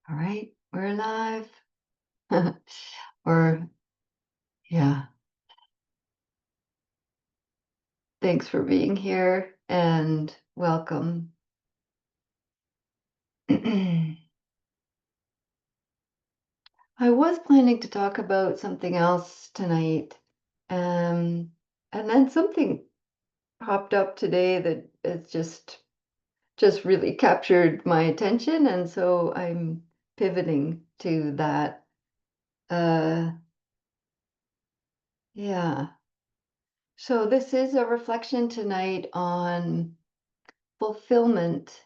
All right, we're live. Or, yeah, thanks for being here and welcome. I was planning to talk about something else tonight. Um, and then something popped up today that has just really captured my attention, and so I'm pivoting to that. Uh, yeah. So this is a reflection tonight on fulfillment.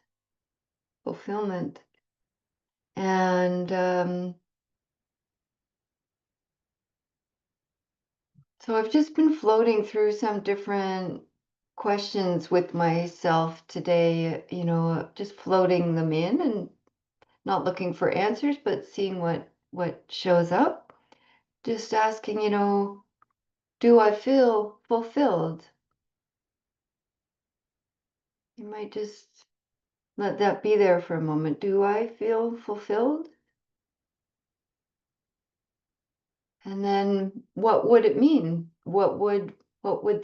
Fulfillment. And so I've just been floating through some different questions with myself today, just floating them in and not looking for answers, but seeing what shows up. Just asking, do I feel fulfilled? You might just let that be there for a moment. Do I feel fulfilled? And then what would it mean? What would what would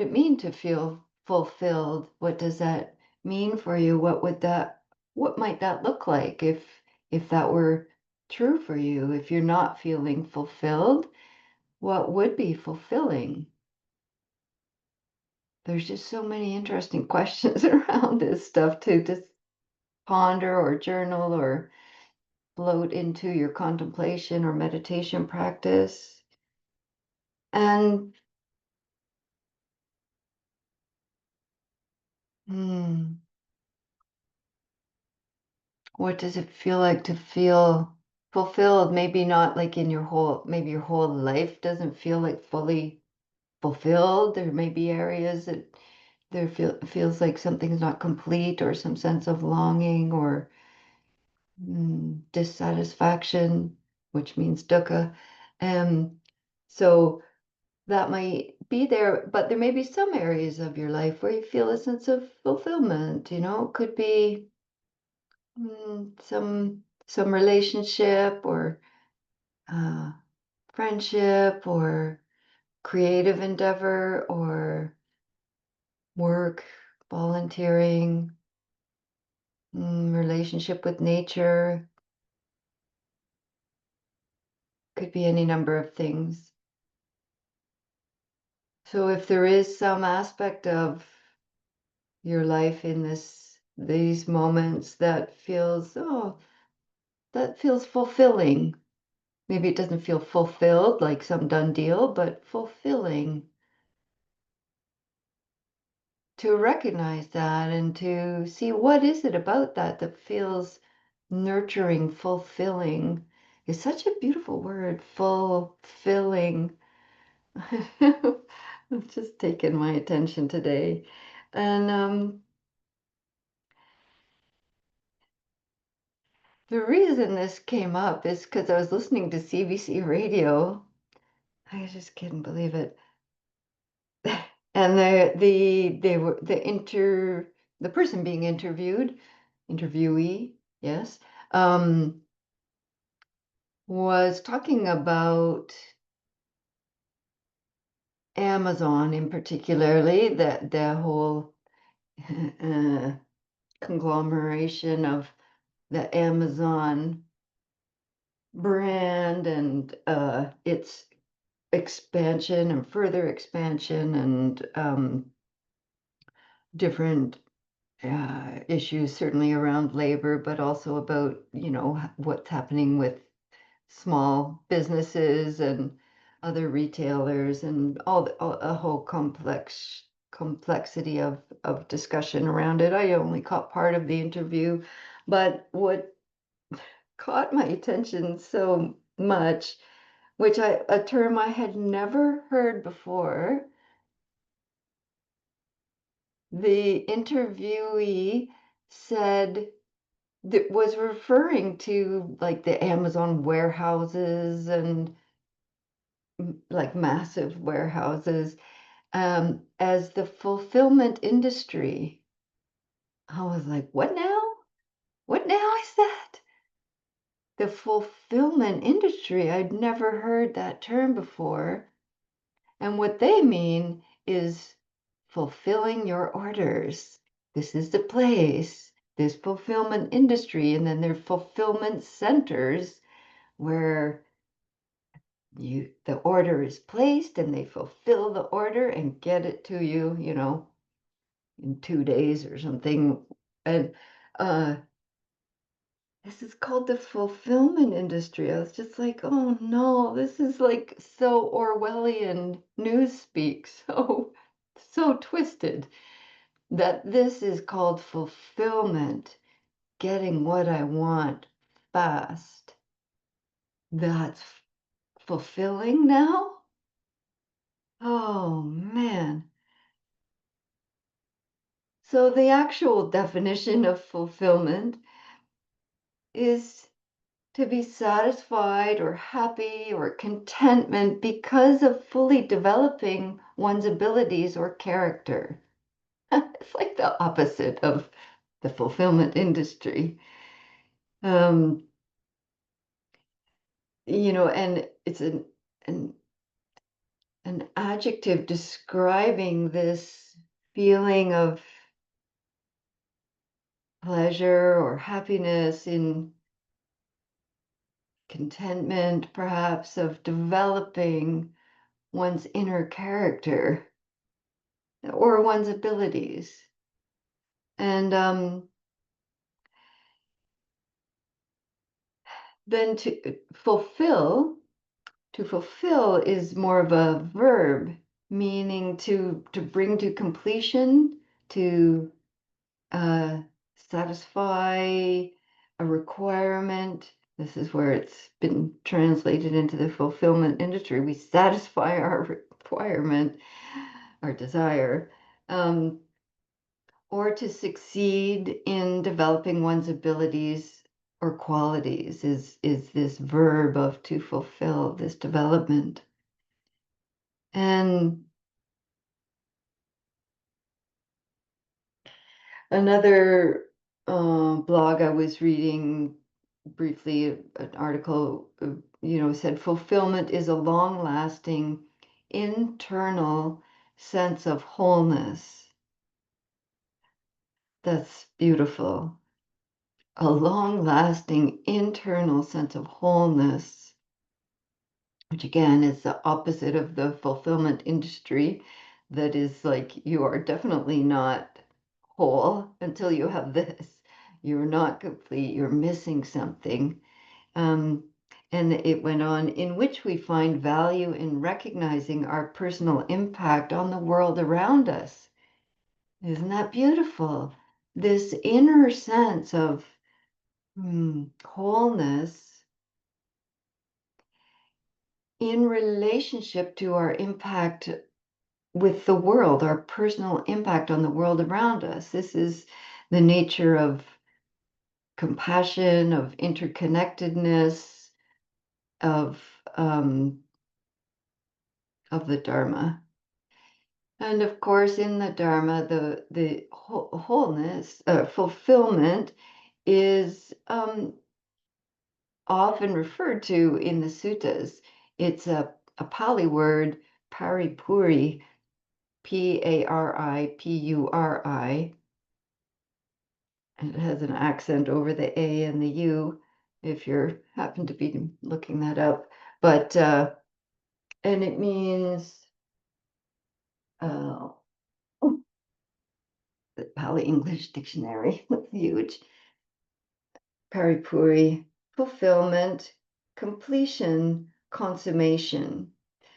it mean to feel fulfilled? What does that mean for you? What might that look like if that were true for you? If you're not feeling fulfilled, what would be fulfilling? There's just so many interesting questions around this stuff to just ponder or journal or float into your contemplation or meditation practice. And hmm, what does it feel like to feel fulfilled? Maybe not like maybe your whole life doesn't feel like fully fulfilled. There may be areas that feels like something's not complete, or some sense of longing or dissatisfaction, which means dukkha. Um, so that might be there, but there may be some areas of your life where you feel a sense of fulfillment. Could be some relationship or uh, friendship or creative endeavor or work, volunteering, relationship with nature. Could be any number of things. So if there is some aspect of your life in these moments that feels fulfilling. Maybe it doesn't feel fulfilled like some done deal, but fulfilling. To recognize that and to see what is it about that feels nurturing, fulfilling is such a beautiful word, fulfilling. It's just taken my attention today. And the reason this came up is because I was listening to CBC radio. I just couldn't believe it. And the person being interviewee, yes, um, was talking about Amazon in particularly, that the whole uh, conglomeration of the Amazon brand and its expansion and further expansion and different issues, certainly around labor, but also about, what's happening with small businesses and other retailers and a whole complexity of discussion around it. I only caught part of the interview, but what caught my attention so much, a term I had never heard before, the interviewee said that was referring to like the Amazon warehouses and like massive warehouses as the fulfillment industry. I was like, what now? What now is that? The fulfillment industry. I'd never heard that term before. And what they mean is fulfilling your orders. This is the place, this fulfillment industry. And then there are fulfillment centers where the order is placed and they fulfill the order and get it to you, in 2 days or something. And this is called the fulfillment industry. I was just like, oh no, this is like so Orwellian newspeak, so twisted that this is called fulfillment, getting what I want fast. That's fulfilling now? Oh man. So the actual definition of fulfillment is to be satisfied or happy or contentment because of fully developing one's abilities or character. It's like the opposite of the fulfillment industry. Um, and it's an, an adjective describing this feeling of pleasure or happiness in contentment, perhaps, of developing one's inner character or one's abilities. And then to fulfill is more of a verb, meaning to bring to completion, to uh, satisfy a requirement. This is where it's been translated into the fulfillment industry. We satisfy our requirement, our desire. Or to succeed in developing one's abilities or qualities is this verb of to fulfill this development. And another blog I was reading briefly, an article, said fulfillment is a long-lasting internal sense of wholeness. That's beautiful. A long-lasting internal sense of wholeness, which again is the opposite of the fulfillment industry. That is like, you are definitely not whole until you have this. You're not complete, you're missing something. Um, and it went on, in which we find value in recognizing our personal impact on the world around us. Isn't that beautiful? This inner sense of wholeness in relationship to our impact with the world, our personal impact on the world around us. This is the nature of compassion, of interconnectedness, of um, of the Dharma. And of course, in the Dharma, the wholeness, fulfillment, is often referred to in the suttas. It's a Pali word, paripuri, Paripuri, and it has an accent over the A and the U, if you happen to be looking that up. But and it means uh, oh, the Pali English Dictionary, huge. Paripuri, fulfillment, completion, consummation.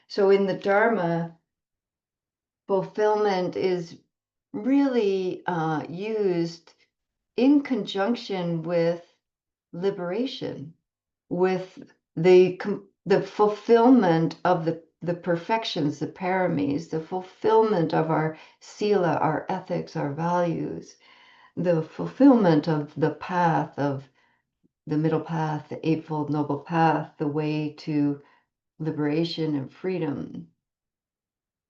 So in the Dharma, fulfillment is really used in conjunction with liberation, with the fulfillment of the perfections, the paramis, the fulfillment of our sila, our ethics, our values, the fulfillment of the path of the middle path, the Eightfold Noble Path, the way to liberation and freedom.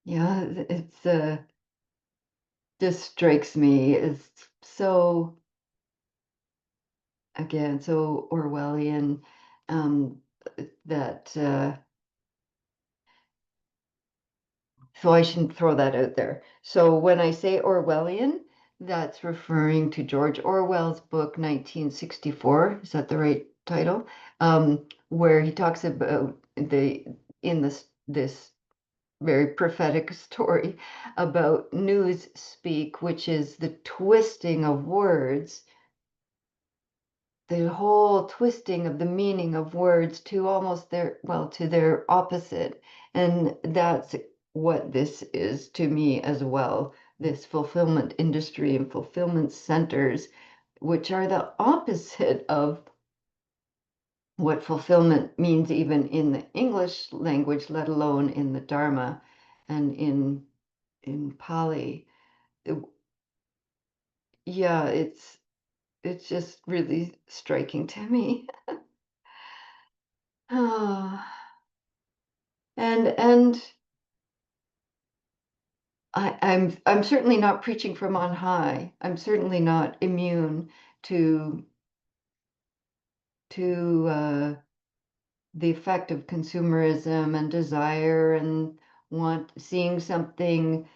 Yeah, it's just strikes me as so again, so Orwellian, that so I shouldn't throw that out there. So when I say Orwellian, that's referring to George Orwell's book 1964. Is that the right title? Where he talks about the in this very prophetic story about news speak, which is the twisting of words, the whole twisting of the meaning of words to almost their, well, to their opposite. And that's what this is to me as well. This fulfillment industry and fulfillment centers, which are the opposite of what fulfillment means, even in the English language, let alone in the Dharma and in Pali. Yeah, it's just really striking to me. Ah, and I'm certainly not preaching from on high. I'm certainly not immune to the effect of consumerism and desire and want seeing something.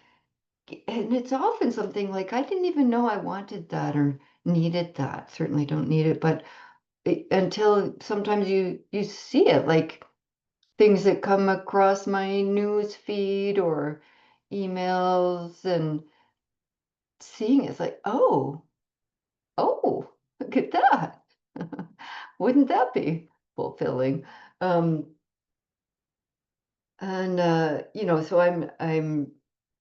And it's often something like I didn't even know I wanted that or needed that. Certainly don't need it, but until sometimes you see it, like things that come across my news feed or emails, and seeing it's like, oh, look at that. Wouldn't that be fulfilling? Um, and so I'm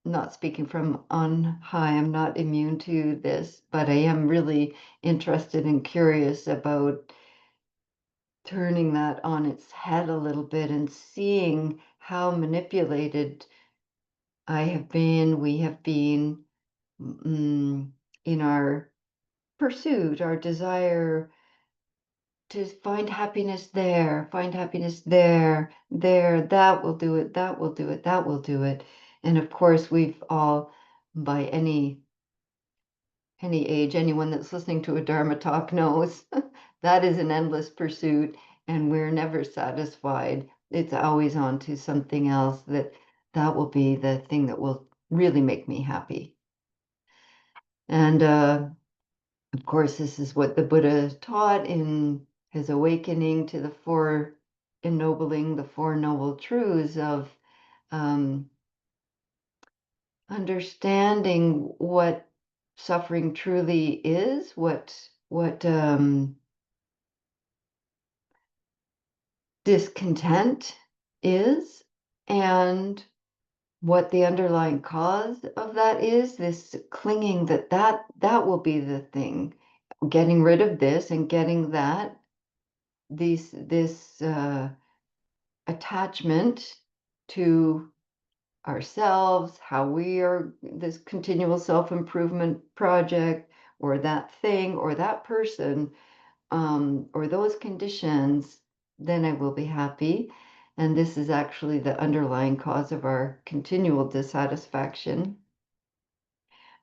not speaking from on high. I'm not immune to this, but I am really interested and curious about turning that on its head a little bit and seeing how manipulated I have been, we have been, in our pursuit, our desire to find happiness there, that will do it, that will do it, that will do it. And of course, we've all, by any age, anyone that's listening to a Dharma talk knows that is an endless pursuit, and we're never satisfied. It's always on to something else that will be the thing that will really make me happy. And of course, this is what the Buddha taught in his awakening to the ennobling the Four Noble Truths of um, understanding what suffering truly is, what discontent is, and what the underlying cause of that is. This clinging that will be the thing, getting rid of this and getting that, this attachment to ourselves, how we are this continual self-improvement project, or that thing, or that person, or those conditions, then I will be happy. And this is actually the underlying cause of our continual dissatisfaction.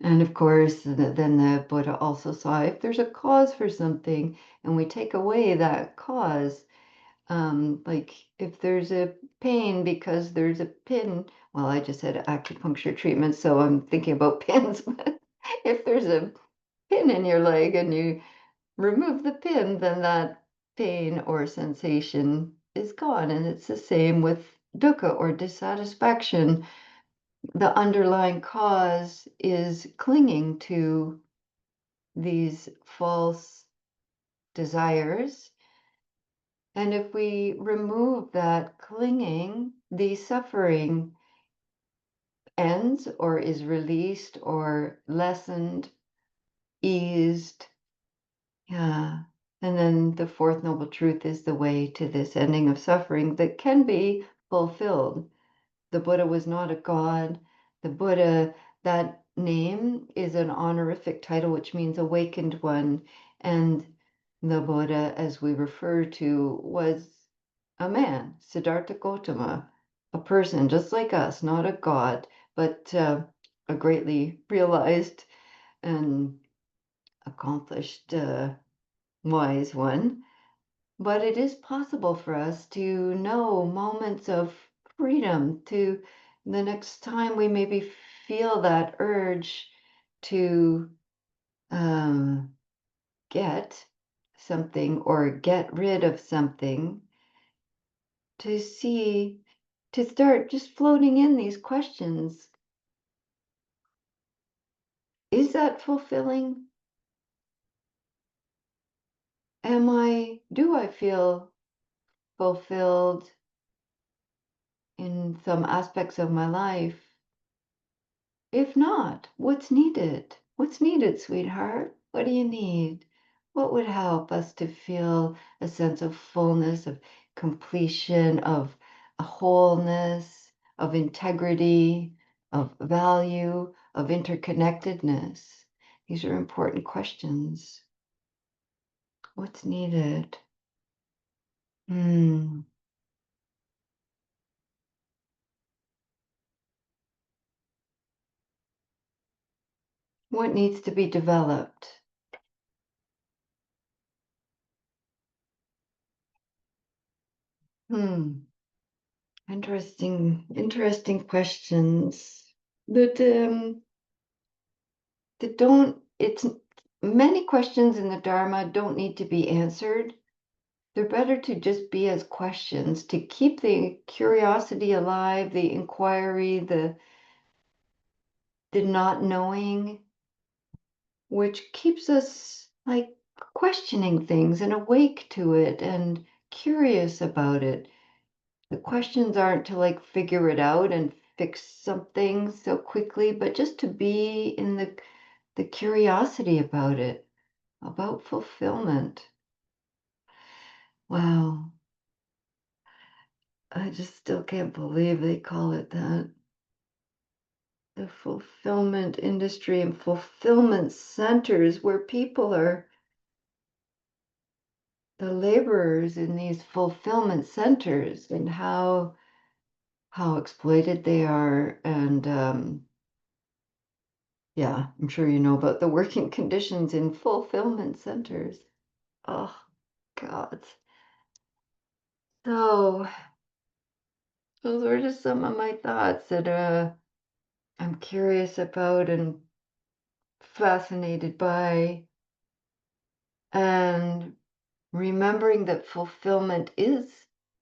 And of course, then the Buddha also saw if there's a cause for something and we take away that cause, like if there's a pain because there's a pin, well, I just had acupuncture treatment, so I'm thinking about pins, but if there's a pin in your leg and you remove the pin, then that pain or sensation is gone. And it's the same with dukkha or dissatisfaction. The underlying cause is clinging to these false desires. And if we remove that clinging, the suffering ends or is released or lessened, eased. Yeah. And then the fourth noble truth is the way to this ending of suffering that can be fulfilled. The Buddha was not a god. The Buddha, that name is an honorific title, which means awakened one. And the Buddha, as we refer to, was a man, Siddhartha Gautama, a person just like us, not a god, but a greatly realized and accomplished wise one, but it is possible for us to know moments of freedom to the next time we maybe feel that urge to um, get something or get rid of something, to see, to start just floating in these questions. Is that fulfilling? Do I feel fulfilled in some aspects of my life? If not, what's needed? What's needed, sweetheart? What do you need? What would help us to feel a sense of fullness, of completion, of a wholeness, of integrity, of value, of interconnectedness? These are important questions. What's needed? Hmm. What needs to be developed? Hmm. Interesting questions that don't, it's many questions in the Dharma don't need to be answered. They're better to just be as questions to keep the curiosity alive, the inquiry, the not knowing, which keeps us like questioning things and awake to it and curious about it. The questions aren't to like figure it out and fix something so quickly, but just to be in the curiosity about it, about fulfillment. Wow. I just still can't believe they call it that. The fulfillment industry and fulfillment centers where people are the laborers in these fulfillment centers, and how exploited they are. And yeah, I'm sure you know about the working conditions in fulfillment centers. Oh, God. So those were just some of my thoughts that I'm curious about and fascinated by. And remembering that fulfillment is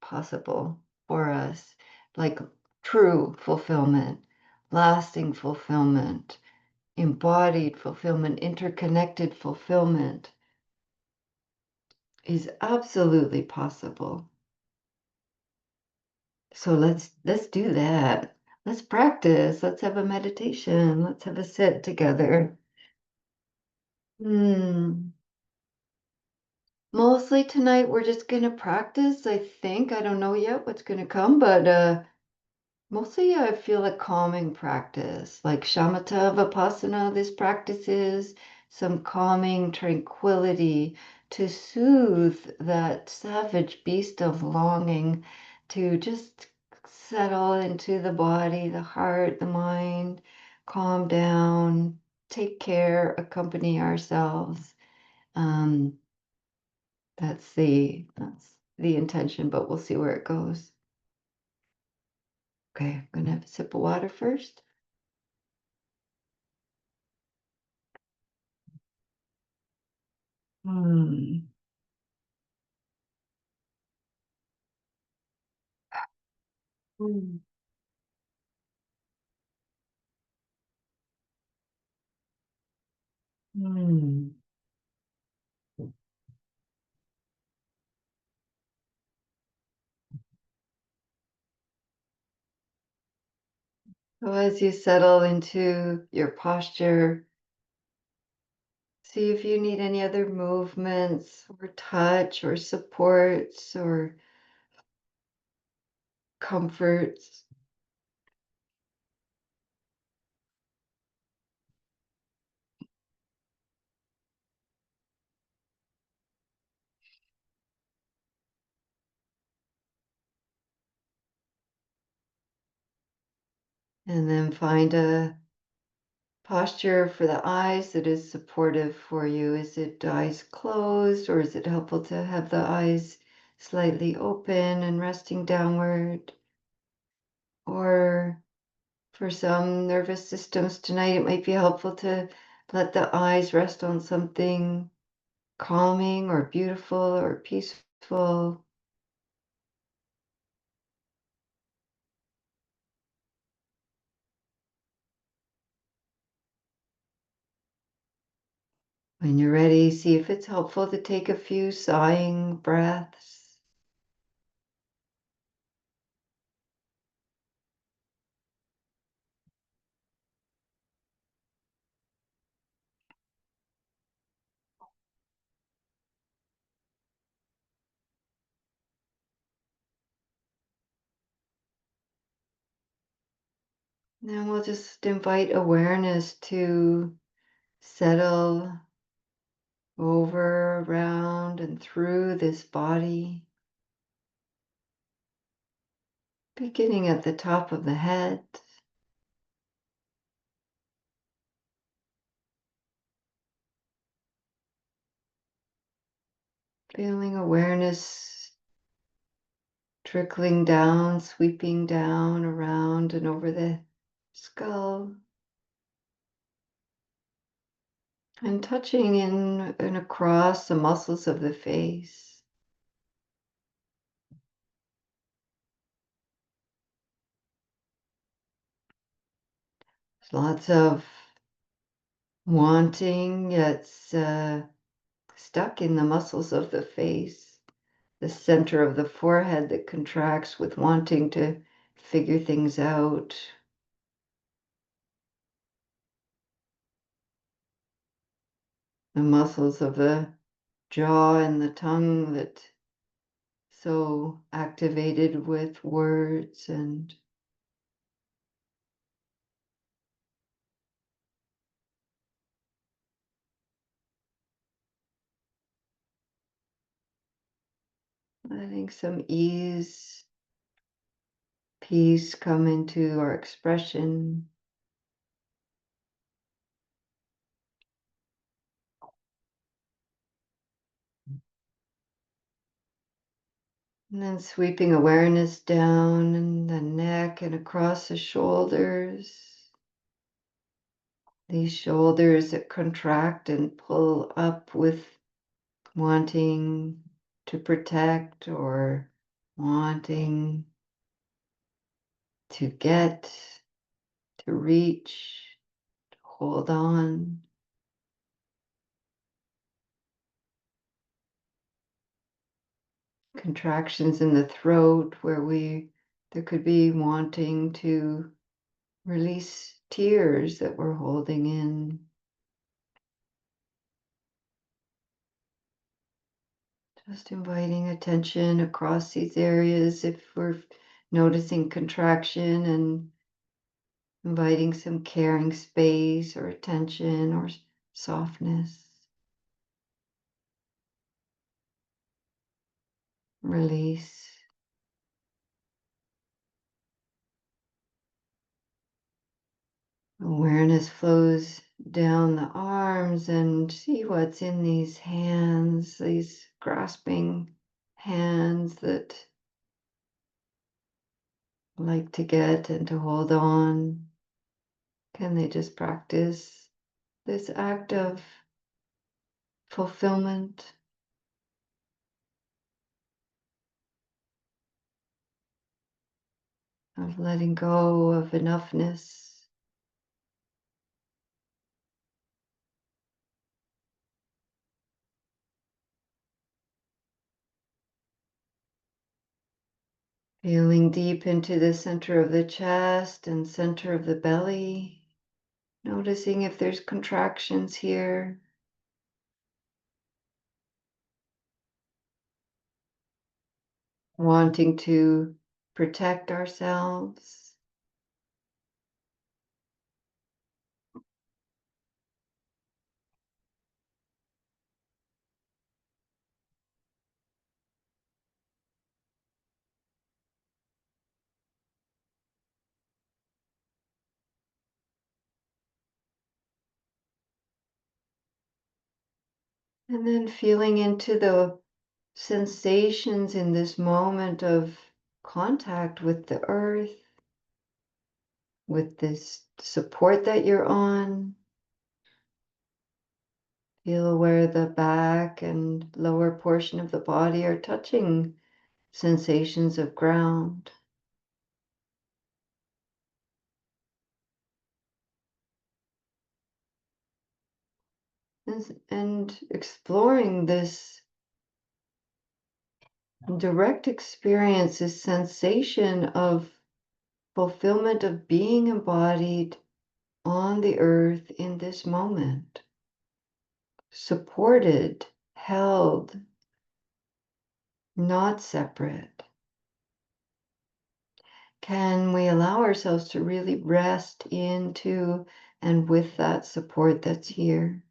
possible for us, like true fulfillment, lasting fulfillment, embodied fulfillment, interconnected fulfillment is absolutely possible. So let's do that. Let's practice. Let's have a meditation. Let's have a sit together. Hmm. Mostly tonight we're just gonna practice, I think. I don't know yet what's gonna come, but mostly I feel a calming practice, like shamatha vipassana, this practice is some calming tranquility to soothe that savage beast of longing, to just settle into the body, the heart, the mind, calm down, take care, accompany ourselves. Um, that's the intention, but we'll see where it goes. Okay, I'm gonna have a sip of water first. Hmm. Hmm. Hmm. So as you settle into your posture, see if you need any other movements or touch or supports or comforts. And then find a posture for the eyes that is supportive for you? Is it eyes closed, or is it helpful to have the eyes slightly open and resting downward? Or for some nervous systems tonight, it might be helpful to let the eyes rest on something calming or beautiful or peaceful. When you're ready, see if it's helpful to take a few sighing breaths. Then we'll just invite awareness to settle over, around, and through this body, beginning at the top of the head, feeling awareness trickling down, sweeping down, around, and over the skull, and touching in and across the muscles of the face. There's lots of wanting that's stuck in the muscles of the face, the center of the forehead that contracts with wanting to figure things out. The muscles of the jaw and the tongue that so activated with words and letting some ease, peace come into our expression. And then sweeping awareness down in the neck and across the shoulders. These shoulders that contract and pull up with wanting to protect or wanting to get, to reach, to hold on. Contractions in the throat where there could be wanting to release tears that we're holding in. Just inviting attention across these areas if we're noticing contraction, and inviting some caring space or attention or softness. Release. Awareness flows down the arms, and see what's in these hands, these grasping hands that like to get and to hold on. Can they just practice this act of fulfillment, of letting go of enoughness? Feeling deep into the center of the chest and center of the belly, noticing if there's contractions here. Wanting to protect ourselves. And then feeling into the sensations in this moment of contact with the earth, with this support that you're on. Feel where the back and lower portion of the body are touching sensations of ground. And exploring this direct experience, this sensation of fulfillment of being embodied on the earth in this moment, supported, held, not separate. Can we allow ourselves to really rest into and with that support that's here?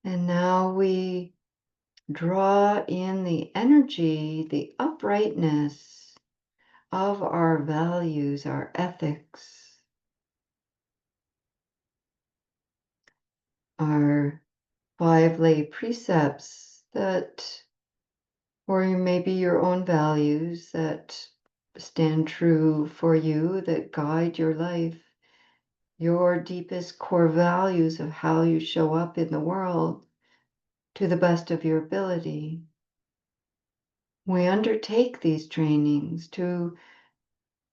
And now we draw in the energy, the uprightness of our values, our ethics, our five lay precepts that, or maybe your own values that stand true for you, that guide your life, your deepest core values of how you show up in the world to the best of your ability. We undertake these trainings to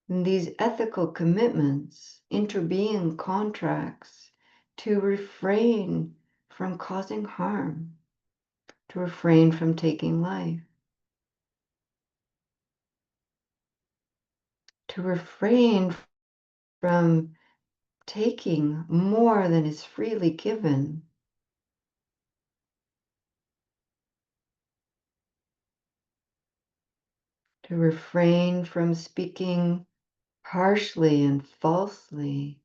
these ethical commitments, interbeing contracts, to refrain from causing harm, to refrain from taking life, to refrain from taking more than is freely given, to refrain from speaking harshly and falsely,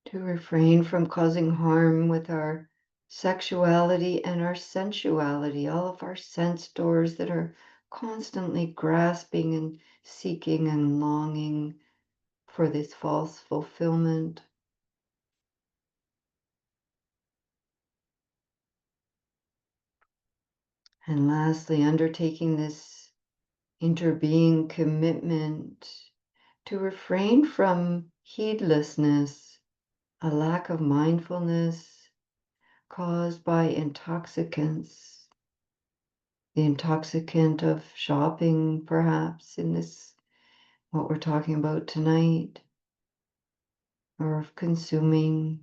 to refrain from causing harm with our sexuality and our sensuality, all of our sense doors that are constantly grasping and seeking and longing for this false fulfillment. And lastly, undertaking this interbeing commitment to refrain from heedlessness, a lack of mindfulness caused by intoxicants, the intoxicant of shopping, perhaps, in this, what we're talking about tonight, or of consuming.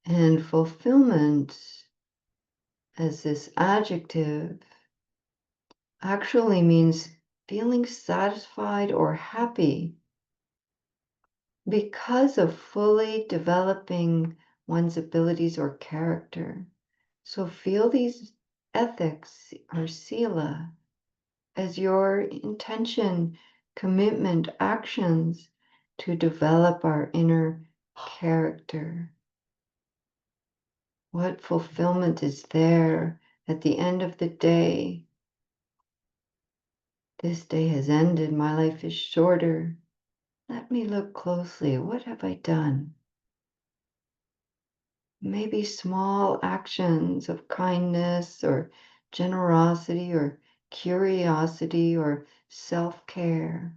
And fulfillment, as this adjective, actually means feeling satisfied or happy because of fully developing one's abilities or character. So feel these ethics or sila as your intention, commitment, actions to develop our inner character. What fulfillment is there at the end of the day? This day has ended, my life is shorter. Let me look closely. What have I done? Maybe small actions of kindness or generosity or curiosity or self-care.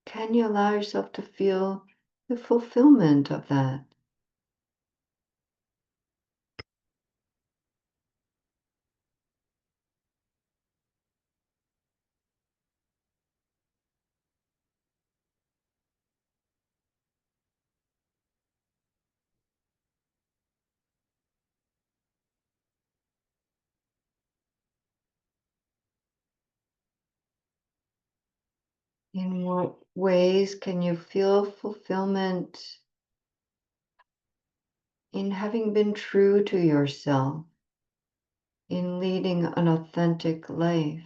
Can you allow yourself to feel the fulfillment of that? In what ways can you feel fulfillment in having been true to yourself, in leading an authentic life?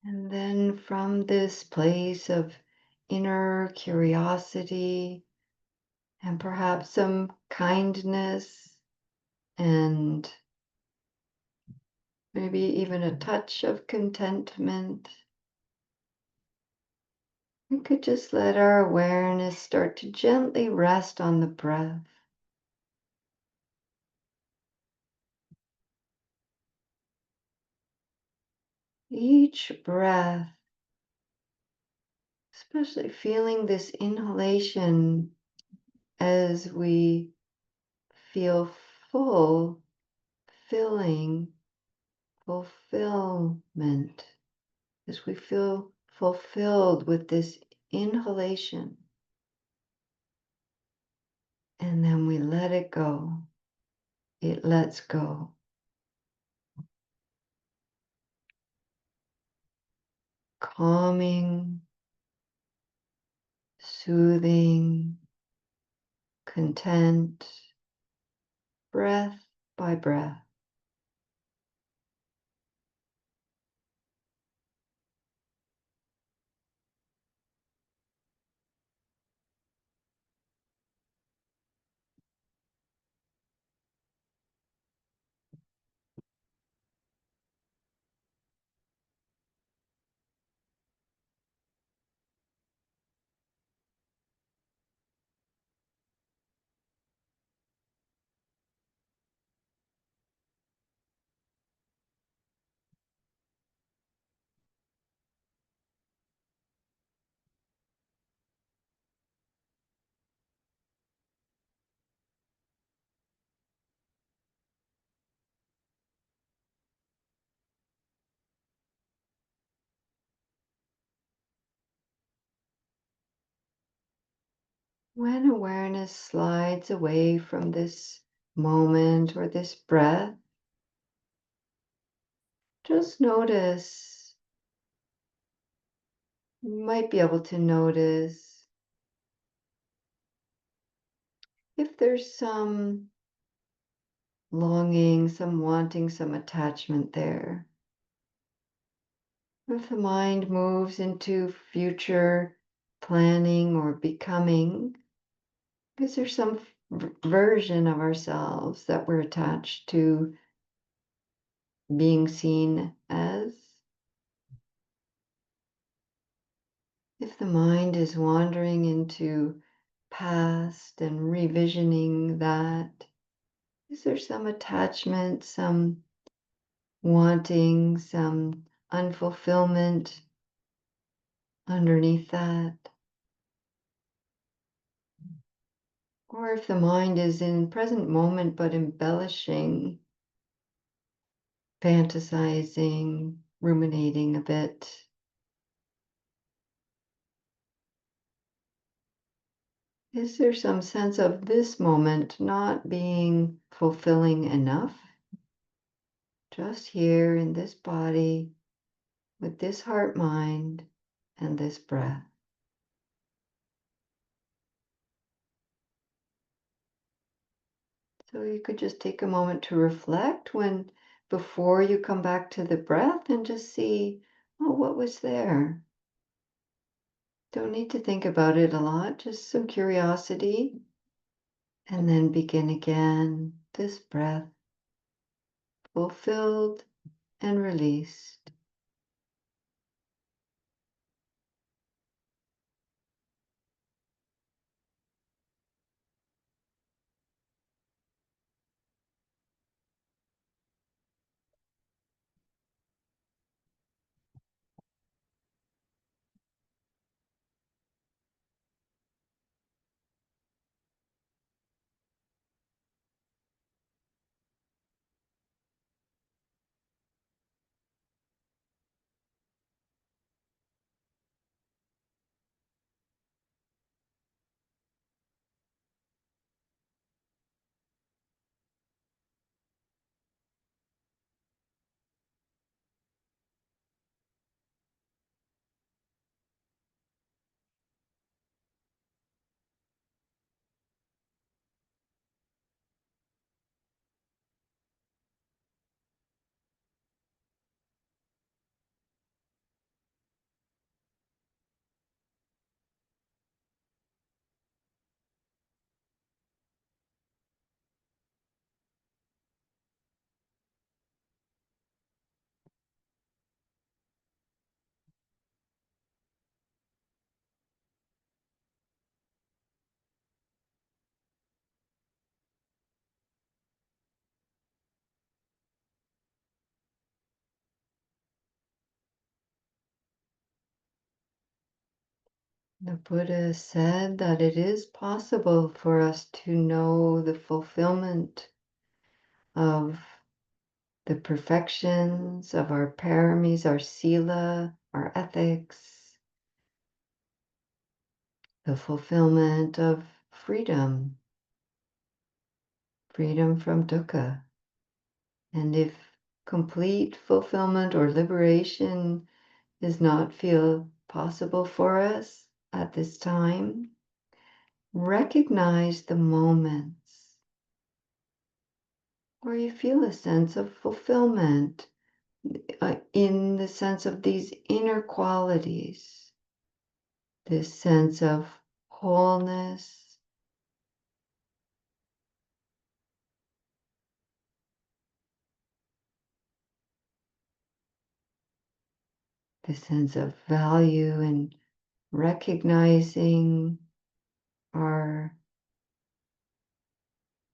And then from this place of inner curiosity and perhaps some kindness and maybe even a touch of contentment, we could just let our awareness start to gently rest on the breath. Each breath, especially feeling this inhalation as we feel full, filling, fulfillment, as we feel fulfilled with this inhalation. And then we let it go. It lets go. Calming, soothing, content, breath by breath. When awareness slides away from this moment or this breath, just notice, you might be able to notice if there's some longing, some wanting, some attachment there. If the mind moves into future planning or becoming, is there some version of ourselves that we're attached to being seen as? If the mind is wandering into past and revisioning that, is there some attachment, some wanting, some unfulfillment underneath that? Or if the mind is in present moment but embellishing, fantasizing, ruminating a bit, is there some sense of this moment not being fulfilling enough? Just here in this body, with this heart mind and this breath. So you could just take a moment to reflect before you come back to the breath and just see, oh, what was there? Don't need to think about it a lot, just some curiosity. And then begin again, this breath, fulfilled and released. The Buddha said that it is possible for us to know the fulfillment of the perfections of our paramis, our sila, our ethics, the fulfillment of freedom, freedom from dukkha. And if complete fulfillment or liberation does not feel possible for us at this time, recognize the moments where you feel a sense of fulfillment in the sense of these inner qualities, this sense of wholeness, this sense of value, and recognizing our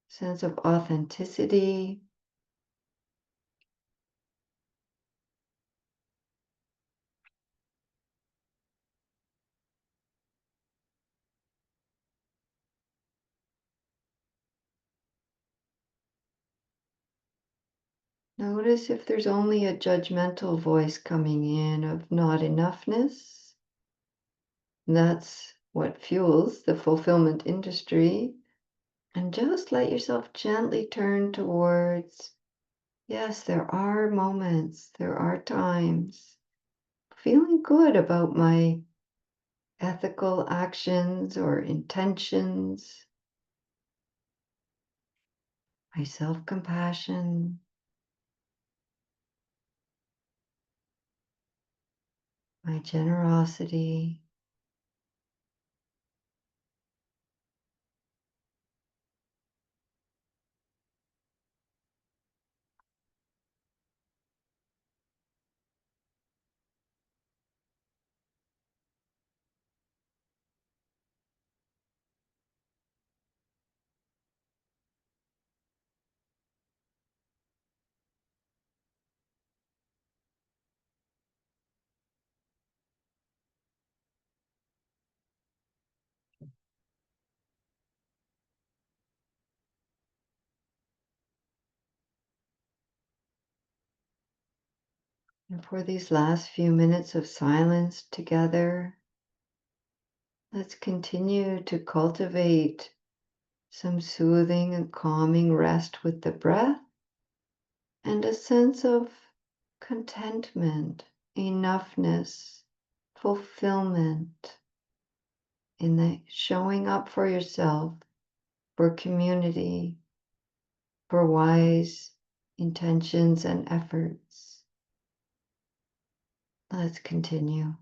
sense of authenticity. Notice if there's only a judgmental voice coming in of not enoughness. That's what fuels the fulfillment industry. And just let yourself gently turn towards, yes, there are moments, there are times, feeling good about my ethical actions or intentions, my self-compassion, my generosity. And for these last few minutes of silence together, let's continue to cultivate some soothing and calming rest with the breath and a sense of contentment, enoughness, fulfillment in the showing up for yourself, for community, for wise intentions and efforts. Let's continue.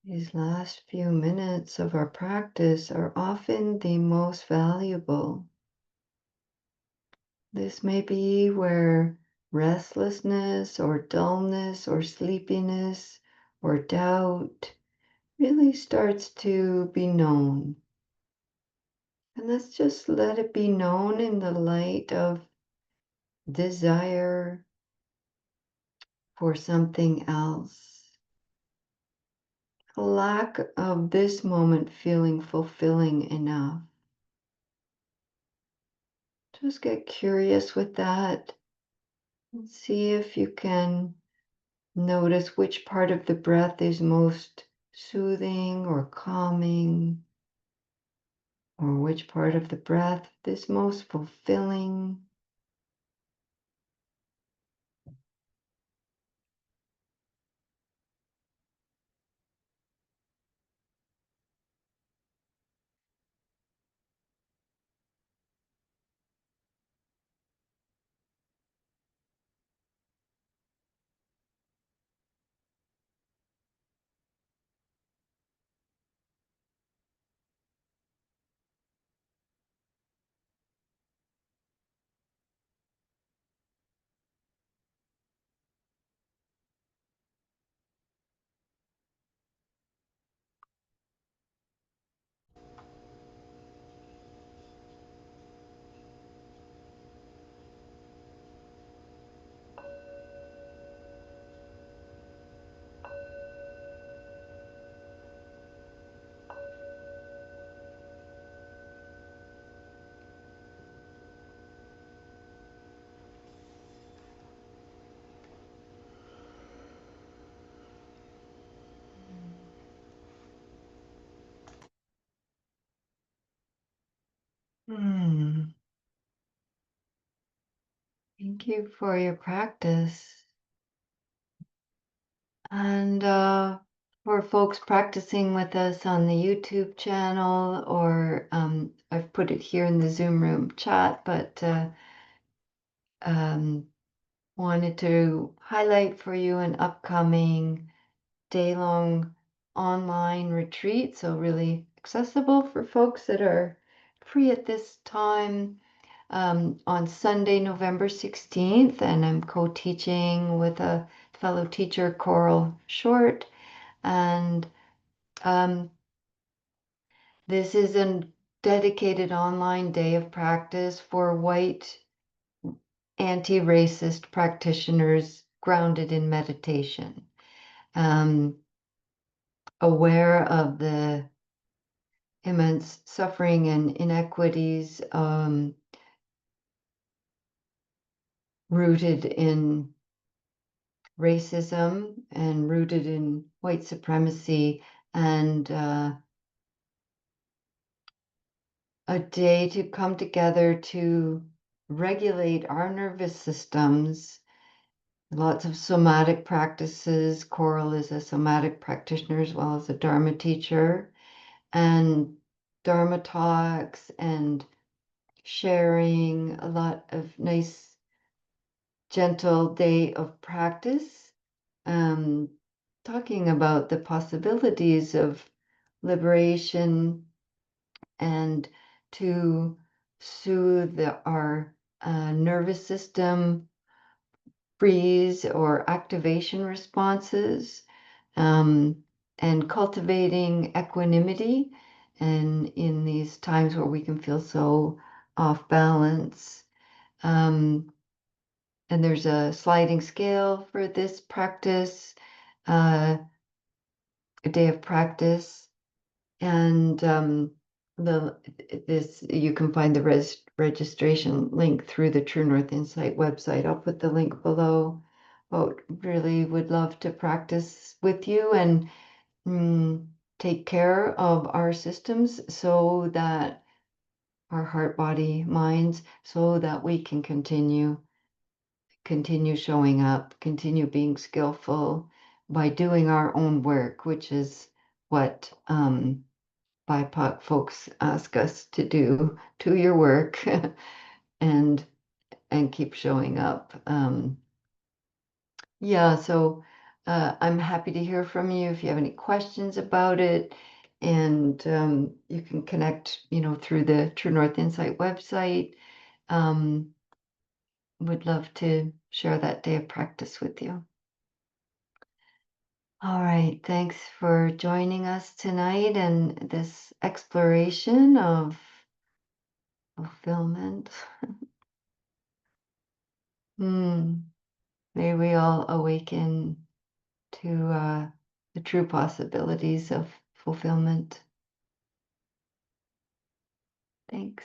These last few minutes of our practice are often the most valuable. This may be where restlessness or dullness or sleepiness or doubt really starts to be known. And let's just let it be known in the light of desire for something else. A lack of this moment feeling fulfilling enough. Just get curious with that and see if you can notice which part of the breath is most soothing or calming, or which part of the breath is most fulfilling. Hmm. Thank you for your practice. And for folks practicing with us on the YouTube channel, or I've put it here in the Zoom room chat, but um, wanted to highlight for you an upcoming day-long online retreat. So really accessible for folks that are free at this time. On Sunday, November 16th, and I'm co-teaching with a fellow teacher, Coral Short. And um, this is a dedicated online day of practice for white anti-racist practitioners grounded in meditation, um, aware of the immense suffering and inequities rooted in racism and rooted in white supremacy, and a day to come together to regulate our nervous systems. Lots of somatic practices. Coral is a somatic practitioner as well as a Dharma teacher, and Dharma talks and sharing a lot of nice, gentle day of practice, um, talking about the possibilities of liberation and to soothe our nervous system freeze or activation responses, um, and cultivating equanimity, and in these times where we can feel so off balance. Um, and there's a sliding scale for this practice, a day of practice. And the this you can find the registration link through the True North Insight website. I'll put the link below. But really would love to practice with you and take care of our systems so that our heart, body, minds, so that we can continue showing up, continue being skillful by doing our own work, which is what BIPOC folks ask us to do your work and keep showing up. Yeah, so I'm happy to hear from you if you have any questions about it. And you can connect, through the True North Insight website. Um, would love to share that day of practice with you. All right, thanks for joining us tonight and this exploration of fulfillment. May we all awaken to the true possibilities of fulfillment. Thanks.